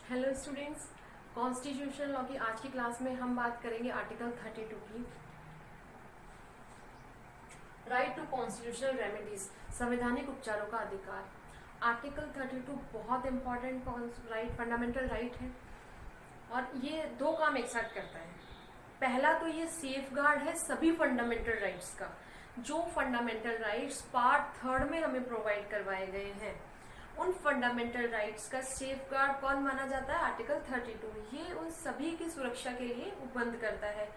Hello students, constitutional law की आज की क्लास में हम बात करेंगे आर्टिकल 32 की। राइट टू कॉन्स्टिट्यूशनल रेमेडीज, संवैधानिक उपचारों का अधिकार। आर्टिकल 32 बहुत इंपॉर्टेंट राइट, फंडामेंटल राइट है और ये दो काम एक साथ करता है। पहला तो ये सेफगार्ड है सभी फंडामेंटल राइट्स का। जो फंडामेंटल राइट्स पार्ट 3 में हमें प्रोवाइड करवाए गए हैं, उन फंडामेंटल राइट्स का सेफगार्ड कौन माना जाता है? आर्टिकल 32। ये उन सभी की सुरक्षा के लिए उपबंध करता है।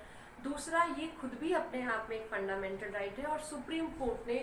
दूसरा, ये खुद भी अपने आप में एक फंडामेंटल राइट है और सुप्रीम कोर्ट ने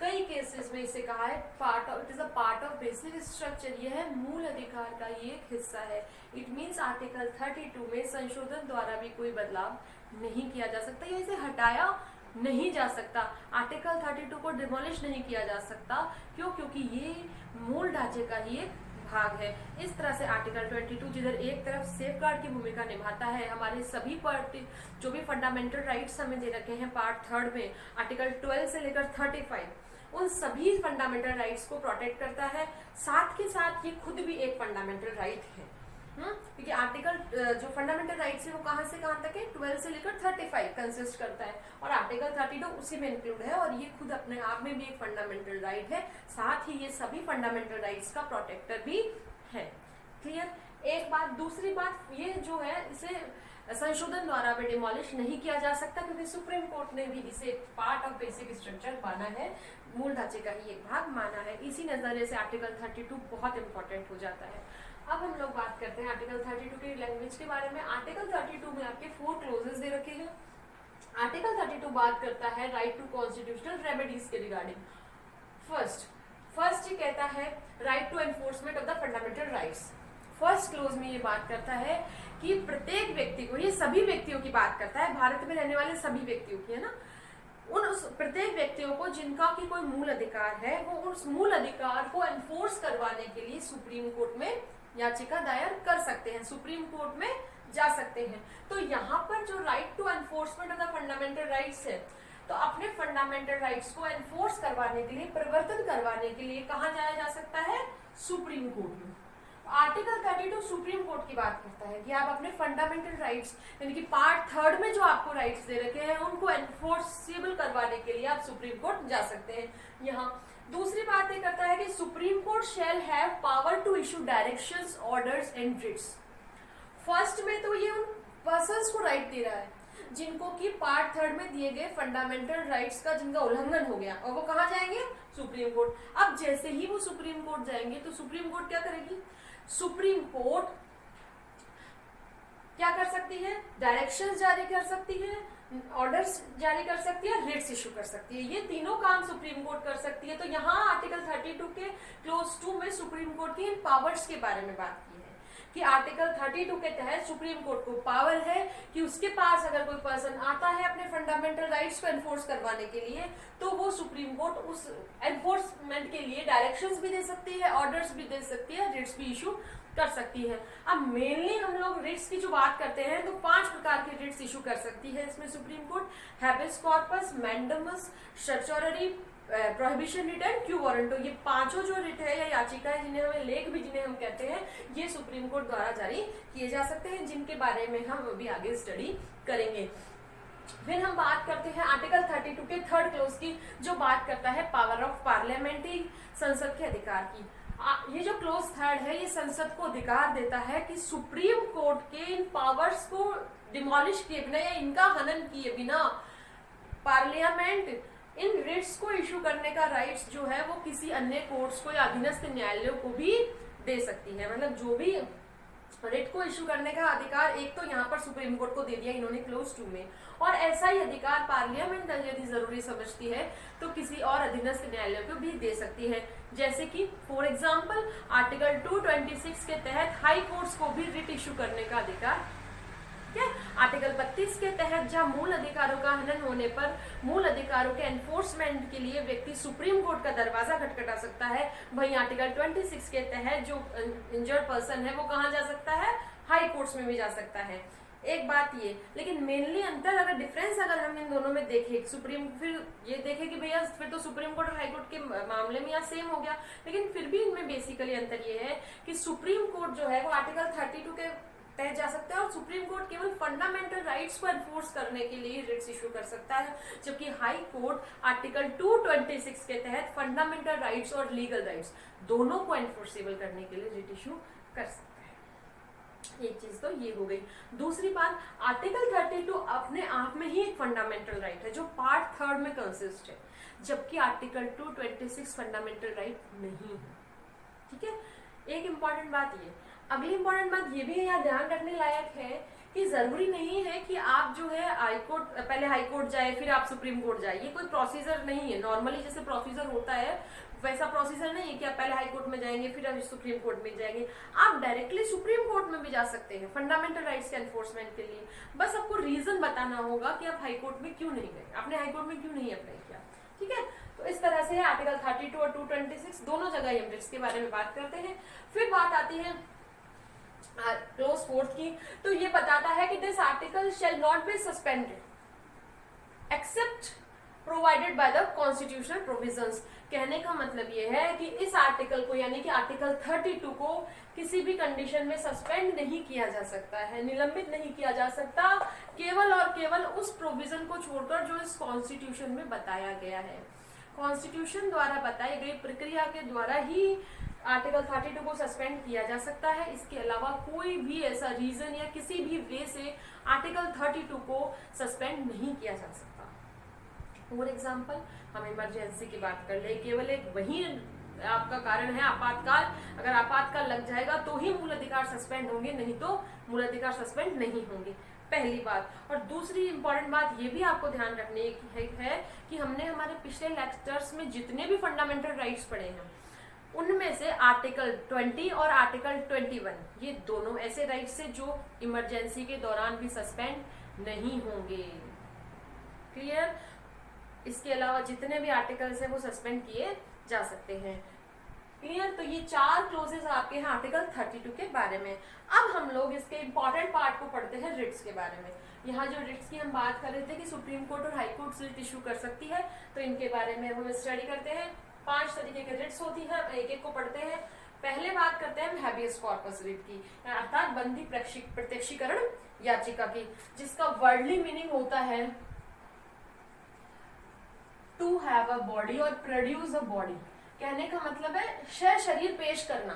कई केसेस में इसे कहा है it is a part of basic structure. यह है मूल अधिकार का ये एक हिस्सा है। इट मीन्स आर्टिकल 32 में संशोधन द्वारा भी कोई बदलाव नहीं किया जा सकता या इसे हटाया नहीं जा सकता। आर्टिकल 32 को डिमोलिश नहीं किया जा सकता। क्यों? क्योंकि ये मूल ढांचे का ही एक भाग है। इस तरह से आर्टिकल 22 जिधर एक तरफ सेफगार्ड की भूमिका निभाता है, हमारे सभी पार्टी जो भी फंडामेंटल राइट्स हमें दे रखे हैं पार्ट 3 में, आर्टिकल 12 से लेकर 35, उन सभी फंडामेंटल राइट्स को प्रोटेक्ट करता है। साथ के साथ ये खुद भी एक फंडामेंटल राइट है। क्योंकि आर्टिकल जो फंडामेंटल राइट्स है वो कहां से कहां तक है? 12 से लेकर 35 कंसिस्ट करता है और आर्टिकल 32 उसी में इंक्लूड है और ये खुद अपने आप में भी एक फंडामेंटल राइट है। साथ ही ये सभी फंडामेंटल राइट्स का प्रोटेक्टर भी है। क्लियर? एक बात। दूसरी बात, ये जो है इसे संशोधन द्वारा भी डिमोलिश नहीं किया जा सकता क्योंकि सुप्रीम कोर्ट ने भी इसे पार्ट ऑफ बेसिक स्ट्रक्चर माना है, मूल ढांचे का ही एक भाग माना है। इसी नजरिए से आर्टिकल 32 बहुत इंपॉर्टेंट हो जाता है। अब हम लोग बात करते हैं आर्टिकल 32 की लैंग्वेज के बारे में। आर्टिकल 32 में आपके 4 क्लोजेस दे रखे हैं। आर्टिकल 32 बात करता है राइट टू कॉन्स्टिट्यूशनल रेमेडीज के रिगार्डिंग। फर्स्ट ये कहता है right to enforcement of the fundamental rights. First clause में ये बात करता है कि प्रत्येक व्यक्ति को, ये सभी व्यक्तियों की बात करता है, भारत में रहने वाले सभी व्यक्तियों की, है ना, उस प्रत्येक व्यक्तियों को जिनका की कोई मूल अधिकार है, वो उस मूल अधिकार को एनफोर्स करवाने के लिए सुप्रीम कोर्ट में याचिका दायर कर सकते हैं, सुप्रीम कोर्ट में जा सकते हैं। तो यहाँ पर जो right to enforcement of the fundamental rights है, तो अपने फंडामेंटल राइट्स को एनफोर्स करवाने के लिए, परिवर्तन करवाने के लिए कहाँ जाया जा सकता है? सुप्रीम कोर्ट में। आर्टिकल 32 सुप्रीम कोर्ट की बात करता है कि आप अपने फंडामेंटल राइट्स यानी कि पार्ट 3 में जो आपको राइट्स दे रखे हैं उनको एनफोर्सेबल करवाने के लिए आप सुप्रीम कोर्ट जा सकते हैं। यहाँ दूसरी बात ये करता है कि Supreme Court shall have power to issue directions, orders and writs. First में तो ये उन पर्संस को राइट दे रहा है जिनको कि पार्ट 3 में दिए गए फंडामेंटल राइट्स का जिनका उल्लंघन हो गया, और वो कहाँ जाएंगे? Supreme court. अब जैसे ही वो सुप्रीम कोर्ट जाएंगे तो सुप्रीम कोर्ट क्या करेगी? सुप्रीम कोर्ट क्या कर सकती है? डायरेक्शंस जारी कर सकती है, ऑर्डर्स जारी कर सकती है, रिट्स इशू कर सकती है। ये तीनों काम सुप्रीम कोर्ट कर सकती है। तो यहाँ आर्टिकल 32 के क्लोज 2 में सुप्रीम कोर्ट की इन पावर्स के बारे में बात की है कि आर्टिकल 32 के तहत सुप्रीम कोर्ट को पावर है कि उसके पास अगर कोई पर्सन आता है अपने फंडामेंटल राइट्स को एनफोर्स करवाने के लिए, तो वो सुप्रीम कोर्ट उस एनफोर्समेंट के लिए डायरेक्शंस भी दे सकती है, ऑर्डर्स भी दे सकती है, रिट्स भी इशू कर सकती है। अब मेनली हम लोग रिट्स की जो बात करते हैं तो 5 प्रकार के रिट्स इशू कर सकती है इसमें supreme court: habeas corpus, mandamus, certiorari, prohibition writ and quo warranto. ये पांचों जो रिट है या याचिका है, जिन्हें हमें लेख भी जिन्हें हम कहते हैं, ये सुप्रीम कोर्ट द्वारा जारी किए जा सकते हैं, जिनके बारे में हम अभी आगे स्टडी करेंगे। फिर हम बात करते हैं आर्टिकल 32 के 3rd क्लोज की, जो बात करता है पावर ऑफ पार्लियामेंट्री, संसद के अधिकार की। ये जो क्लोज 3rd है, ये संसद को अधिकार देता है कि सुप्रीम कोर्ट के इन पावर्स को डिमोलिश किए बिना या इनका हनन किए बिना पार्लियामेंट इन रिट्स को इशू करने का राइट्स जो है वो किसी अन्य कोर्ट्स को या अधीनस्थ न्यायालयों को भी दे सकती है। मतलब जो भी रिट को इशू करने का अधिकार एक तो यहाँ पर सुप्रीम कोर्ट को दे दिया इन्होंने क्लोज 2 में, और ऐसा ही अधिकार पार्लियामेंट यदि जरूरी समझती है तो किसी और अधीनस्थ न्यायालय को भी दे सकती है। जैसे कि फॉर एग्जांपल आर्टिकल 226 के तहत हाई कोर्ट्स को भी रिट इशू करने का अधिकार है। आर्टिकल 32 के तहत जहां मूल अधिकारों का हनन होने पर मूल अधिकारों के एनफोर्समेंट के लिए व्यक्ति सुप्रीम कोर्ट का दरवाजा खटखटा सकता है, वहीं आर्टिकल 26 के तहत जो इंजर्ड पर्सन है वो कहां जा सकता है? हाई कोर्ट्स में भी जा सकता है। एक बात ये, लेकिन मेनली अंतर अगर डिफरेंस अगर हम इन दोनों में देखें, सुप्रीम फिर ये देखें कि भैया फिर तो सुप्रीम कोर्ट और हाई कोर्ट के मामले में यहाँ सेम हो गया, लेकिन फिर भी इनमें बेसिकली अंतर ये है कि सुप्रीम कोर्ट जो है वो आर्टिकल 32 के तहत जा सकता है और सुप्रीम कोर्ट केवल फंडामेंटल राइट्स को एनफोर्स करने के लिए रिट्स इशू कर सकता है, जबकि हाई कोर्ट आर्टिकल 226 के तहत फंडामेंटल राइट्स और लीगल राइट्स दोनों को एनफोर्सेबल करने के लिए रिट इशू कर सकता है। एक चीज तो ये हो गई। दूसरी बात, आर्टिकल 32 अपने आप में ही एक फंडामेंटल राइट है जो पार्ट 3 में कंसिस्ट है, जबकि आर्टिकल 226 फंडामेंटल राइट नहीं है। ठीक है, एक इंपॉर्टेंट बात ये। अगली इंपॉर्टेंट बात ये भी यहाँ ध्यान रखने लायक है कि जरूरी नहीं है कि आप जो है पहले हाई कोर्ट जाए फिर आप सुप्रीम कोर्ट जाए, ये कोई प्रोसीजर नहीं है। नॉर्मली जैसे प्रोसीजर होता है वैसा प्रोसीजर नहीं है कि आप पहले हाई कोर्ट में जाएंगे फिर आप सुप्रीम कोर्ट में जाएंगे। आप डायरेक्टली सुप्रीम कोर्ट में भी जा सकते हैं फंडामेंटल राइट्स के एनफोर्समेंट के लिए। बस आपको रीजन बताना होगा कि आप हाई कोर्ट में क्यों नहीं गए, आपने हाई कोर्ट में क्यों नहीं अप्लाई किया। ठीक है, तो इस तरह से आर्टिकल 32 और 226 दोनों जगह हम रिट्स के बारे में बात करते हैं। फिर बात आती है क्लोज फोर्थ की, तो ये बताता है कि this article shall not be suspended except provided by the constitutional provisions. कहने का मतलब ये है कि इस आर्टिकल को यानी कि आर्टिकल 32 को किसी भी कंडीशन में सस्पेंड नहीं किया जा सकता है, निलंबित नहीं किया जा सकता, केवल और केवल उस प्रोविजन को छोड़कर जो इस कॉन्स्टिट्यूशन में बताया गया है। कॉन्स्टिट्यूशन द्वारा बताई गई प्रक्रिया के द्वारा ही आर्टिकल 32 को सस्पेंड किया जा सकता है। इसके अलावा कोई भी ऐसा रीजन या किसी भी वे से आर्टिकल 32 को सस्पेंड नहीं किया जा सकता। फॉर एग्जाम्पल, हम इमरजेंसी की बात कर ले, केवल एक वही आपका कारण है आपातकाल, अगर आपातकाल लग जाएगा तो ही मूल अधिकार सस्पेंड होंगे, नहीं तो मूल अधिकार सस्पेंड नहीं होंगे। पहली बात। और दूसरी इंपॉर्टेंट बात ये भी आपको ध्यान रखने की है कि हमने हमारे पिछले लेक्चर्स में जितने भी फंडामेंटल राइट्स पढ़े हैं उनमें से आर्टिकल 20 और आर्टिकल 21 ये दोनों ऐसे राइट्स है जो इमरजेंसी के दौरान भी सस्पेंड नहीं होंगे। क्लियर? इसके अलावा जितने भी आर्टिकल्स हैं वो सस्पेंड किए जा सकते हैं। क्लियर? तो ये 4 क्लोजेस आपके हैं आर्टिकल 32 के बारे में। अब हम लोग इसके इंपॉर्टेंट पार्ट को पढ़ते हैं रिट्स के बारे में। यहाँ जो रिट्स की हम बात कर रहे थे कि सुप्रीम कोर्ट और हाई कोर्ट रिट इशू कर सकती है, तो इनके बारे में हम स्टडी करते हैं। 5 तरीके के रिट्स होती हैं, एक एक को पढ़ते हैं। पहले बात करते हैं हैबियस कॉर्पस रिट की, अर्थात बंदी प्रत्यक्षीकरण याचिका की, जिसका वर्डली मीनिंग होता है टू हैव अ बॉडी और प्रोड्यूस अ बॉडी। कहने का मतलब है शरीर पेश करना,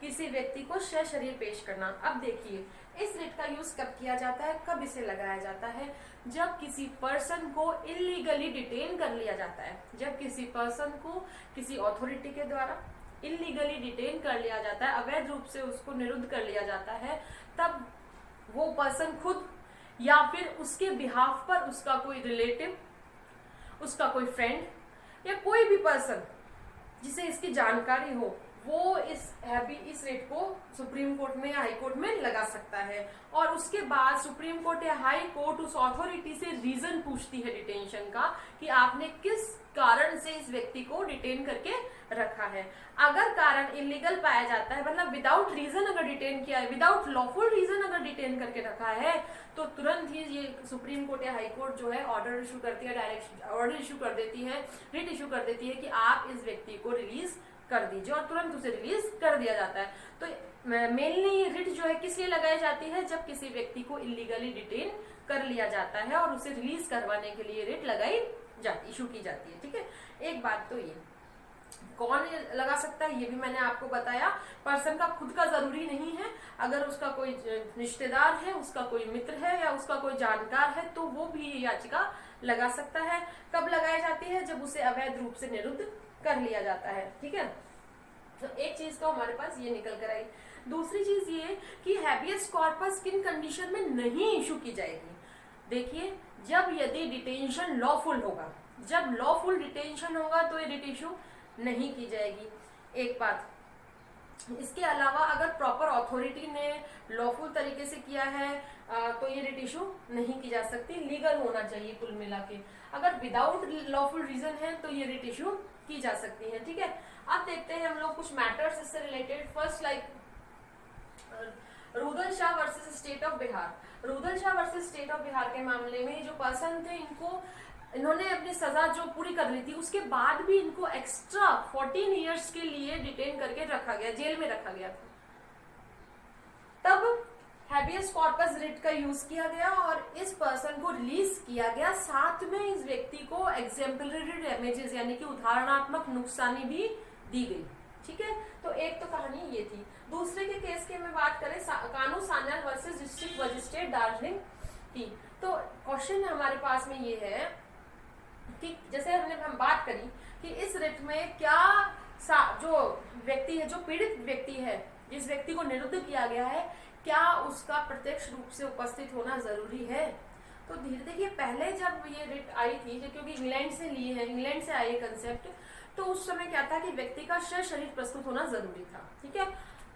किसी व्यक्ति को शरीर पेश करना। अब देखिए इस रिट का यूज कब किया जाता है, कब इसे लगाया जाता है? जब किसी पर्सन को इलीगली डिटेन कर लिया जाता है, जब किसी पर्सन को किसी अथॉरिटी के द्वारा इलीगली डिटेन कर लिया जाता है, अवैध रूप से उसको निरुद्ध कर लिया जाता है, तब वो पर्सन खुद या फिर उसके बिहाफ पर उसका कोई रिलेटिव, उसका कोई फ्रेंड या कोई भी पर्सन जिसे इसकी जानकारी हो, वो इस रिट को सुप्रीम कोर्ट में या हाई कोर्ट में लगा सकता है। और उसके बाद सुप्रीम कोर्ट या हाई कोर्ट उस अथॉरिटी से रीजन पूछती है डिटेंशन का कि आपने किस कारण से इस व्यक्ति को डिटेन करके रखा है। अगर कारण इलीगल पाया जाता है, मतलब विदाउट रीजन अगर डिटेन किया है, विदाउट लॉफुल रीजन अगर डिटेन करके रखा है, तो तुरंत ही ये सुप्रीम कोर्ट या हाई कोर्ट जो है ऑर्डर इशू करती है, डायरेक्ट ऑर्डर इशू कर देती है, रिट इशू कर देती है कि आप इस व्यक्ति को रिलीज कर दीजिए, और तुरंत उसे रिलीज कर दिया जाता है। तो मेनली रिट जो है किस लिए लगाई जाती है? जब किसी व्यक्ति को इलीगली डिटेन कर लिया जाता है और उसे रिलीज करवाने के लिए रिट लगाई जाती, इशू की जाती है। ठीक है, एक बात तो ये कौन लगा सकता है ये भी मैंने आपको बताया। पर्सन का खुद का जरूरी नहीं है, अगर उसका कोई रिश्तेदार है, उसका कोई मित्र है या उसका कोई जानकार है तो वो भी ये याचिका लगा सकता है। कब लगाई जाती है? जब उसे अवैध रूप से निरुद्ध कर लिया जाता है। ठीक है, तो एक चीज तो हमारे पास ये निकल कर आई। दूसरी चीज ये कि हैबियस कॉर्पस किन कंडीशन में नहीं इशू की जाएगी। देखिए, जब यदि डिटेंशन लॉफुल होगा, जब लॉफुल डिटेंशन होगा तो ये रिट इशू नहीं की जाएगी। एक बात, इसके अलावा अगर प्रॉपर अथॉरिटी ने लॉफुल तरीके से किया है तो ये रिट इशू नहीं की जा सकती, लीगल होना चाहिए कुल मिला के। अगर विदाउट लॉफुल रीजन है तो ये रिट इशू की जा सकती है। ठीक है, अब देखते हैं हम लोग कुछ मैटर्स इससे related. First like Rudal Shah versus state of Bihar. Rudal Shah versus state of Bihar के मामले में जो पर्सन थे, इन्होंने अपनी सजा जो पूरी कर ली थी उसके बाद भी इनको एक्स्ट्रा 14 इयर्स के लिए डिटेन करके रखा गया, जेल में रखा गया था। तब हैबियस कॉर्पस रिट का यूज किया गया और इस पर्सन को रिलीज किया गया। साथ में इस व्यक्ति को एग्जेम्पलरी डैमेजेस यानी कि उदाहरणात्मक नुकसानी भी दी गई। ठीक है, तो एक तो कहानी ये थी। दूसरे के केस की मैं बात करें, Kanu Sanyal versus district magistrate Darjeeling की, तो क्वेश्चन हमारे पास में ये है कि जैसे हम बात करी कि इस रिट में क्या जो व्यक्ति है, जो पीड़ित व्यक्ति है, जिस व्यक्ति को निरुद्ध किया गया है, क्या उसका प्रत्यक्ष रूप से उपस्थित होना जरूरी है? तो धीरे देखिए, पहले जब ये रिट आई थी, क्योंकि इंग्लैंड से लिए है, इंग्लैंड से आई कंसेप्ट, तो उस समय क्या था कि व्यक्ति का शरीर प्रस्तुत होना जरूरी था। ठीक है,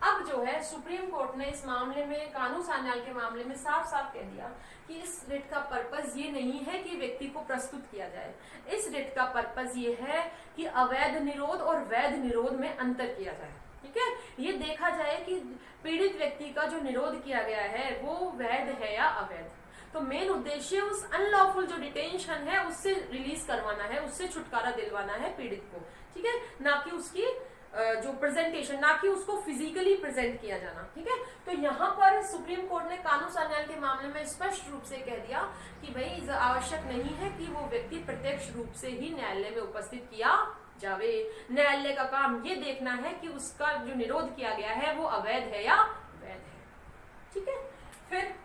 अब जो है सुप्रीम कोर्ट ने इस मामले में, कानू सान्याल के मामले में साफ साफ कह दिया कि इस रिट का पर्पस ये नहीं है कि व्यक्ति को प्रस्तुत किया जाए। इस रिट का पर्पस ये है कि अवैध निरोध और वैध निरोध में अंतर किया जाए। ठीक है, ये देखा जाए कि पीड़ित व्यक्ति का जो निरोध किया गया है वो वैध है या अवैध। तो मेन उद्देश्य उस अनलॉफुल जो डिटेंशन है उससे रिलीज करवाना है, उससे छुटकारा दिलवाना है पीड़ित को। ठीक है, ना कि उसकी जो प्रेजेंटेशन, ना कि उसको फिजिकली प्रेजेंट किया जाना। ठीक है, तो यहाँ पर सुप्रीम कोर्ट ने कानू सान्याल के मामले में स्पष्ट रूप से कह दिया कि भाई आवश्यक नहीं है कि वो व्यक्ति प्रत्यक्ष रूप से ही न्यायालय में उपस्थित किया जावे। न्यायालय का काम ये देखना है कि उसका जो निरोध किया गया है वो अवैध है या वैध है। ठीक है, फिर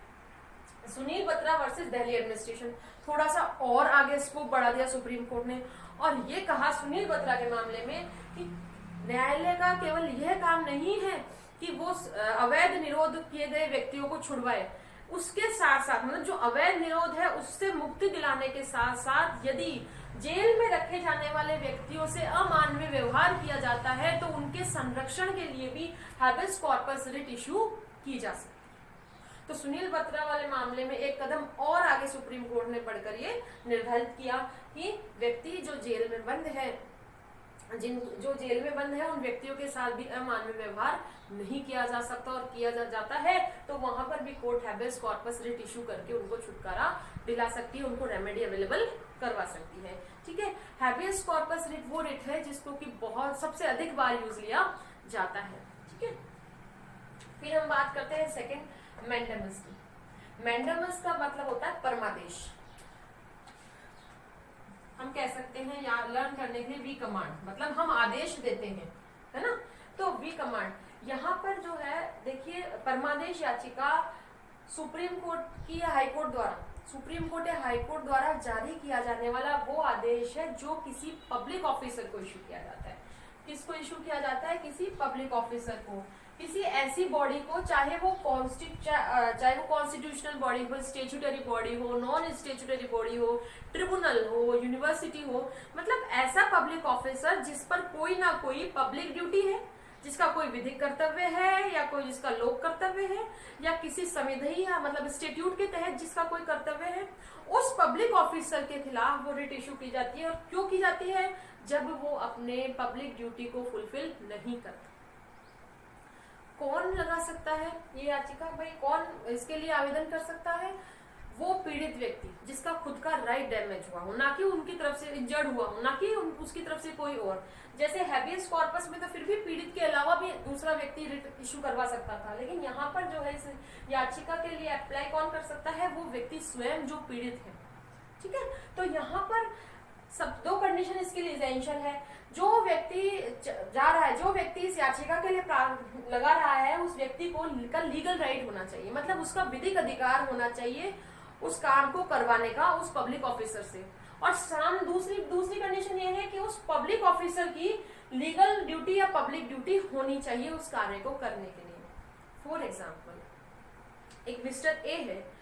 सुनील बत्रा वर्सेस दिल्ली एडमिनिस्ट्रेशन, थोड़ा सा और आगे स्कोप बढ़ा दिया सुप्रीम कोर्ट ने और ये कहा सुनील बत्रा के मामले में कि न्यायालय का केवल यह काम नहीं है कि वो अवैध निरोध किए गए व्यक्तियों को छुड़वाए, उसके साथ साथ मतलब जो अवैध निरोध है उससे मुक्ति दिलाने के साथ साथ यदि जेल में रखे जाने वाले व्यक्तियों से अमानवीय व्यवहार किया जाता है तो उनके संरक्षण के लिए भी हैबियस कॉर्पस रिट इशू की जा सकती है। तो सुनील बत्रा वाले मामले में एक कदम और आगे सुप्रीम कोर्ट ने बढ़कर ये निर्धारित किया कि व्यक्ति जो जेल में बंद है, जो जेल में बंद है, उन व्यक्तियों के साथ भी अमानवीय व्यवहार नहीं किया जा सकता और किया जाता है तो वहां पर भी court habeas corpus writ issue करके उनको छुटकारा दिला सकती है, उनको रेमेडी अवेलेबल करवा सकती है। ठीक है, हैबियस कॉर्पस रिट वो रिट है जिसको कि बहुत सबसे अधिक बार यूज लिया जाता है। ठीक है, फिर हम बात करते हैं सेकंड मैंडेमस की। मैंडेमस का मतलब होता है परमादेश। हम कह सकते हैं या लर्न करने के लिए वी कमांड, मतलब हम आदेश देते हैं, है ना। तो वी कमांड यहाँ पर जो है देखिए, परमादेश याचिका सुप्रीम कोर्ट की या हाई कोर्ट द्वारा, सुप्रीम कोर्ट या हाई कोर्ट द्वारा जारी किया जाने वाला वो आदेश है जो किसी पब्लिक ऑफिसर को इशू किया जाता है। किसको इशू किया जाता है? किसी पब्लिक ऑफिसर को, किसी ऐसी बॉडी को, चाहे वो कॉन्स्टिट्यूशनल बॉडी हो, स्टेचुटरी बॉडी हो, नॉन स्टेचुटरी बॉडी हो, ट्रिब्यूनल हो, यूनिवर्सिटी हो, मतलब ऐसा पब्लिक ऑफिसर जिस पर कोई ना कोई पब्लिक ड्यूटी है, जिसका कोई विधिक कर्तव्य है या कोई जिसका लोक कर्तव्य है या किसी संविधान या मतलब स्टेट्यूट के तहत जिसका कोई कर्तव्य है, उस पब्लिक ऑफिसर के खिलाफ वो रिट इशू की जाती है। और क्यों की जाती है? जब वो अपने पब्लिक ड्यूटी को फुलफिल नहीं करता। कौन लगा सकता है ये याचिका? भाई कौन इसके लिए आवेदन कर सकता है? वो पीड़ित व्यक्ति जिसका खुद का राइट डैमेज हुआ हो, ना कि उनकी तरफ से इंजर्ड हुआ हो, ना कि उसकी तरफ से कोई और। जैसे हैबियस कॉर्पस में तो फिर भी पीड़ित के अलावा भी दूसरा व्यक्ति रिट इशू करवा सकता था, लेकिन यहाँ पर जो है इस याचिका के लिए अप्लाई कौन कर सकता है? वो व्यक्ति स्वयं जो पीड़ित है। ठीक है, तो यहाँ पर सब दो कंडीशन इसके लिए एसेंशियल है। जो व्यक्ति जा रहा है, जो व्यक्ति इस याचिका के लिए लगा रहा है, उस व्यक्ति को का लीगल राइट होना चाहिए, मतलब उसका विधिक अधिकार होना चाहिए उस काम को करवाने का उस पब्लिक ऑफिसर से। और दूसरी कंडीशन ये है कि उस पब्लिक ऑफिसर की लीगल ड्यूटी या पब्लिक ड्यूटी होनी चाहिए उस कार्य को करने के लिए। फॉर एग्जाम्पल, एक मिस्टर ए है,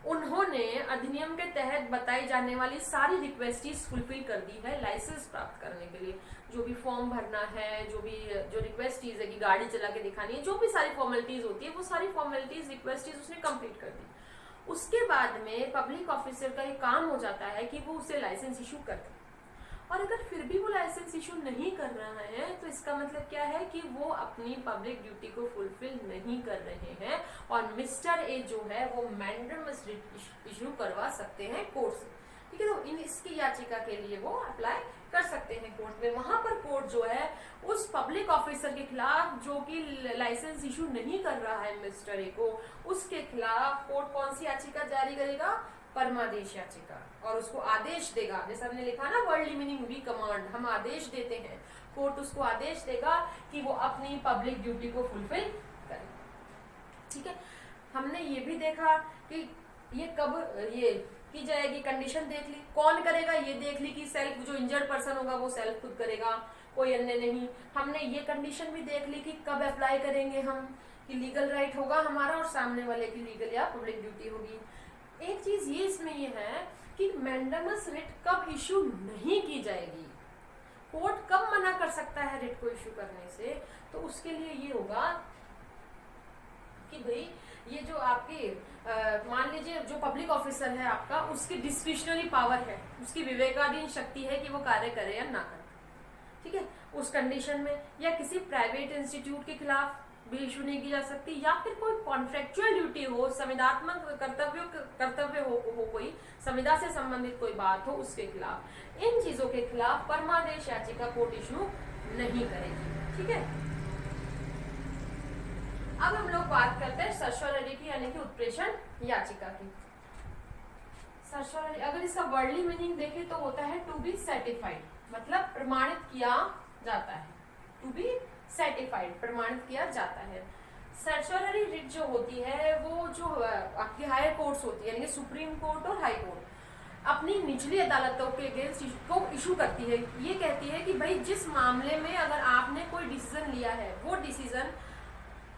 उन्होंने अधिनियम के तहत बताई जाने वाली सारी रिक्वेस्टीज फुलफिल कर दी है लाइसेंस प्राप्त करने के लिए। जो भी फॉर्म भरना है, जो रिक्वेस्टीज है कि गाड़ी चला के दिखानी है, जो भी सारी फॉर्मेलिटीज होती है, वो सारी फॉर्मेलिटीज रिक्वेस्टीज उसने कंप्लीट कर दी। उसके बाद में पब्लिक ऑफिसर का ये काम हो जाता है कि वो उसे लाइसेंस इशू करते। और अगर फिर भी वो लाइसेंस इशू नहीं कर रहा है तो इसका मतलब क्या है कि वो अपनी पब्लिक ड्यूटी को फुलफिल नहीं कर रहे हैं और मिस्टर ए जो है वो मैंडेटस रिट इशू करवा सकते हैं कोर्ट से। ठीक है, तो इसकी याचिका के लिए वो अप्लाई कर सकते हैं कोर्ट में। वहां पर कोर्ट जो है उस पब्लिक ऑफिसर के खिलाफ जो कि लाइसेंस इशू नहीं कर रहा है मिस्टर ए को, उसके खिलाफ कोर्ट कौन सी याचिका जारी करेगा? परमादेश याचिका, और उसको आदेश देगा। जैसे हमने लिखा ना वर्ल्ड मीनिंग वी कमांड, हम आदेश देते हैं, कोर्ट उसको आदेश देगा कि वो अपनी पब्लिक ड्यूटी को फुलफिल करे। ठीक है, हमने ये भी देखा कि ये कब ये की जाएगी, कंडीशन देख ली, कौन करेगा ये देख ली कि सेल्फ, जो इंजर्ड पर्सन होगा वो सेल्फ खुद करेगा, कोई अन्य नहीं। हमने ये कंडीशन भी देख ली कि कब अप्लाई करेंगे हम, कि लीगल राइट होगा हमारा और सामने वाले की लीगल या पब्लिक ड्यूटी होगी। एक चीज ये इसमें ये है कि मैंडेटस रिट कब इशू नहीं की जाएगी, कोर्ट कब मना कर सकता है रिट को इशू करने से, तो उसके लिए ये होगा कि भाई ये जो आपकी मान लीजिए जो पब्लिक ऑफिसर है आपका, उसकी डिस्क्रिशनरी पावर है, उसकी विवेकाधीन शक्ति है कि वो कार्य करे या ना करे। ठीक है, उस कंडीशन में, या किसी प्राइवेट इंस्टीट्यूट के खिलाफ भी इशू नहीं की जा सकती, या फिर कोई कॉन्ट्रेक्चुअल ड्यूटी हो, संविदात्मक कर्तव्य हो कोई संविदा से संबंधित कोई बात हो उसके खिलाफ, इन चीजों के खिलाफ परमादेश याचिका कोर्ट इशू नहीं करेगी। ठीक है, अब हम लोग बात करते हैं सर्सोररी की, यानी कि उत्प्रेषण याचिका की। सर्सोररी अगर इसका वर्डली मीनिंग देखें तो होता है टू बी सर्टिफाइड, मतलब प्रमाणित किया जाता है, टू बी सर्टिफाइड प्रमाणित किया जाता है। सर्सोररी रिट जो होती है वो जो आपकी हायर कोर्ट्स होती है, यानी कि सुप्रीम कोर्ट और हाई कोर्ट, अपनी निचली अदालतों के अगेंस्ट को इशू करती है। ये कहती है कि भाई जिस मामले में अगर आपने कोई डिसीजन लिया है वो डिसीजन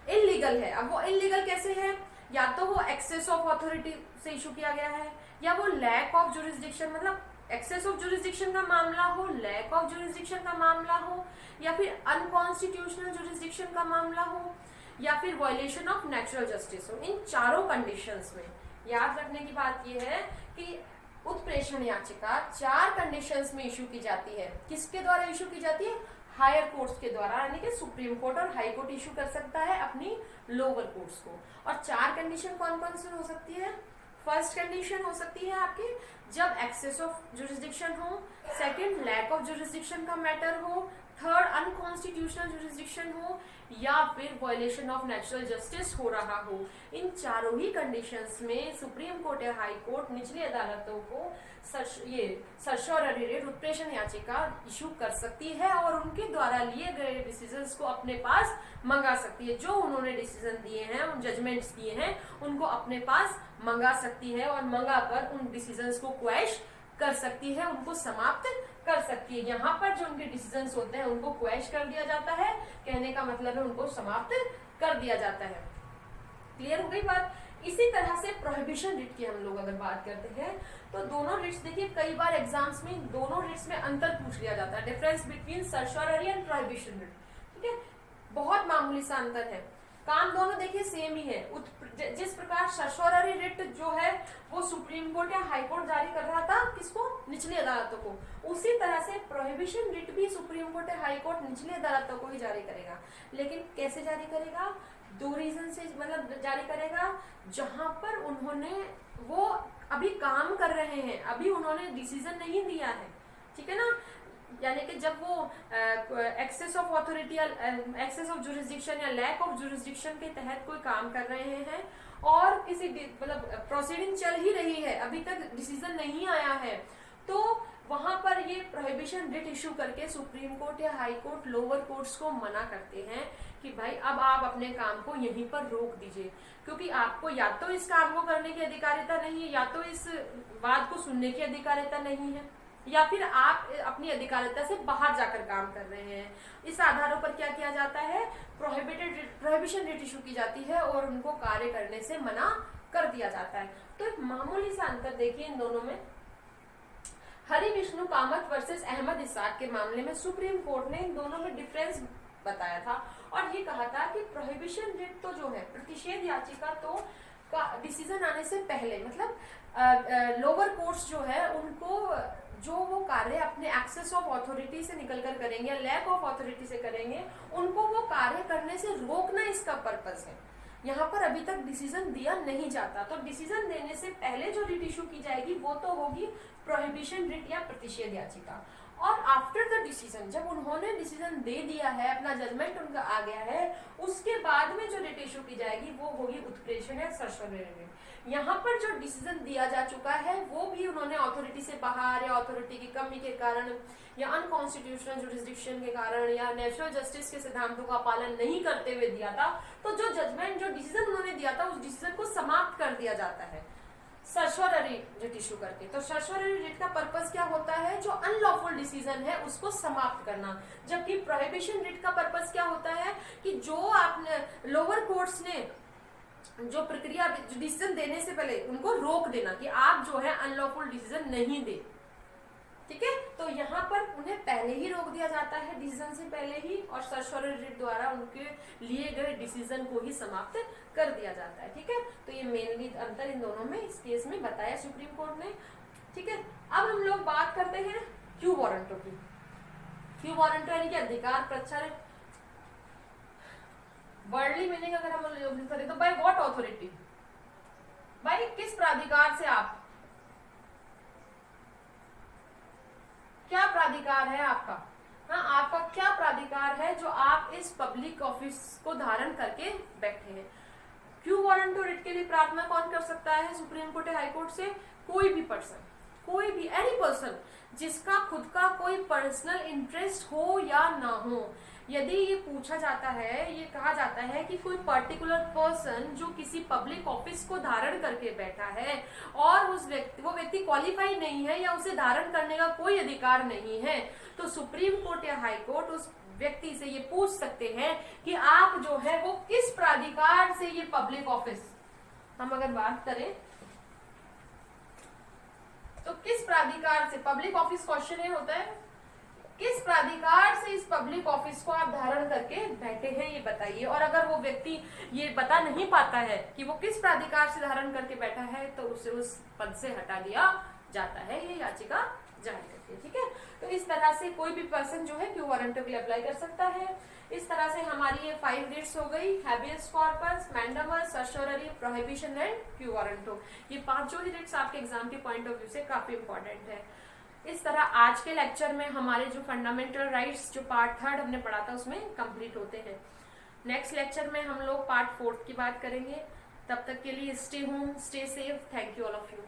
इलीगल है। अब वो इलीगल कैसे है? या तो वो एक्सेस ऑफ अथॉरिटी से इशू किया गया है, या वो लैक ऑफ जुरिस्डिक्शन, मतलब एक्सेस ऑफ जुरिस्डिक्शन का मामला हो, लैक ऑफ जुरिस्डिक्शन का मामला हो, या फिर अनकॉन्स्टिट्यूशनल जुरिस्डिक्शन का मामला हो, या फिर वायलेशन ऑफ नेचुरल जस्टिस हो। इन चारों कंडीशंस में याद रखने की बात यह है कि उत्प्रेषण याचिका 4 कंडीशंस में इशू की जाती है। किसके द्वारा इशू की जाती है? हायर कोर्ट्स के द्वारा, यानी कि सुप्रीम कोर्ट और हाई कोर्ट इशू कर सकता है अपनी लोअर कोर्ट्स को। और 4 कंडीशन कौन कौन सी हो सकती है? फर्स्ट कंडीशन हो सकती है आपकी जब एक्सेस ऑफ जुरिस्डिक्शन हो, सेकंड लैक ऑफ जुरिस्डिक्शन का मैटर हो, थर्ड अनकॉन्स्टिट्यूशनल जुरिस्डिक्शन हो, या फिर वायलेशन ऑफ नेचुरल जस्टिस हो रहा हो। इन चारों ही कंडीशंस में सुप्रीम कोर्ट या हाई कोर्ट निचली अदालतों को ये सर्सोररी रिट उत्प्रेषण याचिका इशू कर सकती है और उनके द्वारा लिए गए डिसीजंस को अपने पास मंगा सकती है। जो उन्होंने डिसीजन दिए हैं, उन जजमेंट्स दिए हैं, उनको अपने पास मंगा सकती है और मंगा कर उन डिसीजंस को क्वैश कर सकती है, उनको समाप्त कर सकती है। यहाँ पर जो उनके डिसीजंस होते हैं उनको क्वैश कर दिया जाता है, कहने का मतलब है उनको समाप्त कर दिया जाता है। क्लियर हो गई बात? इसी तरह से प्रोहिबिशन रिट की हम लोग अगर बात करते हैं तो दोनों रिट्स, देखिए कई बार एग्जाम्स में दोनों रिट्स में अंतर पूछ लिया जाता है, difference between certiorari and prohibition writ. ठीक है, बहुत मामूली सा अंतर है, काम दोनों देखिए सेम ही है। जिस प्रकार सर्सोररी रिट जो है वो सुप्रीम कोर्ट या हाई कोर्ट जारी कर रहा था, किसको? निचली अदालतों को, उसी तरह से प्रोहिबिशन रिट भी सुप्रीम कोर्ट या हाई कोर्ट निचली अदालतों को ही जारी करेगा। लेकिन कैसे जारी करेगा? 2 रीजन से मतलब जारी करेगा, जहां पर उन्होंने वो अभी काम कर रहे हैं, अभी उन्होंने डिसीजन नहीं दिया है। ठीक है ना, यानी कि जब वो एक्सेस ऑफ अथॉरिटी या एक्सेस ऑफ जुरिस्डिक्शन या लैक ऑफ जुरिस्डिक्शन के तहत कोई काम कर रहे हैं और किसी मतलब प्रोसीडिंग चल ही रही है, अभी तक डिसीजन नहीं आया है, तो वहां पर ये प्रोहिबिशन रिट इशू करके सुप्रीम कोर्ट या हाई कोर्ट लोअर कोर्ट्स को मना करते हैं कि भाई अब आप अपने काम को यहीं पर रोक दीजिए, क्योंकि आपको या तो इस काम को करने की अधिकारिता नहीं है, या तो इस बात को सुनने की अधिकारिता नहीं है, या फिर आप अपनी अधिकारिता से बाहर जाकर काम कर रहे हैं। इस आधारों पर क्या किया जाता है? प्रोहिबिशन रिट इशू की जाती है और उनको कार्य करने से मना कर दिया जाता है। तो एक मामूली सा अंतर देखिए इन दोनों में। हरि विष्णु कामत वर्सेस अहमद इसाक के मामले में सुप्रीम कोर्ट ने इन दोनों में डिफरेंस बताया था और ये कहा था कि प्रोहिबिशन रिट तो जो है, प्रतिषेध याचिका तो का डिसीजन आने से पहले, मतलब लोअर कोर्ट्स जो है उनको जो वो कार्य अपने एक्सेस ऑफ अथॉरिटी से निकलकर करेंगे या लैक ऑफ अथॉरिटी से करेंगे, उनको वो कार्य करने से रोकना इसका पर्पस है। यहाँ पर अभी तक डिसीजन दिया नहीं जाता, तो डिसीजन देने से पहले जो रिट इशू की जाएगी वो तो होगी प्रोहिबिशन रिट या प्रतिषेध याचिका। और आफ्टर द डिसीजन, जब उन्होंने डिसीजन दे दिया है, अपना जजमेंट उनका आ गया है, उसके बाद में जो रिट इशू की जाएगी वो होगी उत्प्रेषण या सर्वोच्च रिट। यहाँ पर जो डिसीजन दिया जा चुका है वो भी उन्होंने अथॉरिटी से बाहर या अथॉरिटी की कमी के कारण या अनकॉन्स्टिट्यूशनल जुरिस्डिक्शन के कारण या नेचुरल जस्टिस के सिद्धांतों का पालन नहीं करते हुए दिया था, तो जो जजमेंट, जो डिसीजन उन्होंने दिया था, उस डिसीजन को समाप्त कर दिया जाता है सर्वोच्च रिट इशू करके। तो सर्वोच्च रिट का पर्पस क्या होता है? जो अनलॉफुल डिसीजन है उसको समाप्त करना। जबकि प्रोहिबिशन रिट का पर्पस क्या होता है कि जो आपने लोअर कोर्ट्स ने जो प्रक्रिया डिसीजन देने से पहले उनको रोक देना कि आप जो है अनलॉफुल डिसीजन नहीं दे, ठीक है। तो यहाँ पर उन्हें पहले ही रोक दिया जाता है डिसीजन से पहले ही, और सर्वोच्च रिट द्वारा उनके लिए गए डिसीजन को ही समाप्त कर दिया जाता है, ठीक है। तो ये मेनली अंतर इन दोनों में इस केस में बताया सुप्रीम कोर्ट ने, ठीक है। अब हम लोग बात करते हैं क्यू वारंटो की। क्यू वारंटो यानी कि अधिकार प्रचार, वर्डली मीनिंग अगर हम लोग करें तो बाय व्हाट अथॉरिटी, बाय किस प्राधिकार से, आप क्या प्राधिकार है आपका, हाँ आपका क्या प्राधिकार है जो आप इस पब्लिक ऑफिस को धारण करके बैठे हैं। क्यू वारंटो रिट के लिए प्रार्थना कौन कर सकता है सुप्रीम कोर्ट या हाई कोर्ट से? कोई भी पर्सन, कोई भी एनी पर्सन जिसका खुद का कोई पर्सनल इंटरेस्ट हो या ना हो। यदि ये पूछा जाता है, ये कहा जाता है कि कोई पर्टिकुलर पर्सन जो किसी पब्लिक ऑफिस को धारण करके बैठा है और वो व्यक्ति क्वालिफाई नहीं है या उसे धारण करने का कोई अधिकार नहीं है, तो सुप्रीम कोर्ट या हाई कोर्ट उस व्यक्ति से ये पूछ सकते हैं कि आप जो है वो किस प्राधिकार से ये पब्लिक ऑफिस, हम अगर बात करें तो किस प्राधिकार से, पब्लिक ऑफिस क्वेश्चन ये होता है किस प्राधिकार से इस पब्लिक ऑफिस को आप धारण करके बैठे हैं ये बताइए। और अगर वो व्यक्ति ये बता नहीं पाता है कि वो किस प्राधिकार से धारण करके बैठा है, तो उसे उस पद से हटा दिया जाता है, ये याचिका जारी करती है, ठीक है। तो इस तरह से कोई भी पर्सन जो है क्यू वारंटो के लिए अप्लाई कर सकता है। इस तरह से हमारी ये 5 रिट्स हो गई, हैबियस कॉर्पस, मैंडामस, सर्वोच्च, प्रोहिबिशन एंड क्यू वारंटो। ये 5 ही रिट्स आपके एग्जाम के पॉइंट ऑफ व्यू से काफी इंपॉर्टेंट है। इस तरह आज के लेक्चर में हमारे जो फंडामेंटल राइट्स जो पार्ट 3 हमने पढ़ा था उसमें कंप्लीट होते हैं। नेक्स्ट लेक्चर में हम लोग पार्ट 4 की बात करेंगे। तब तक के लिए stay home, stay safe. Thank you all of you.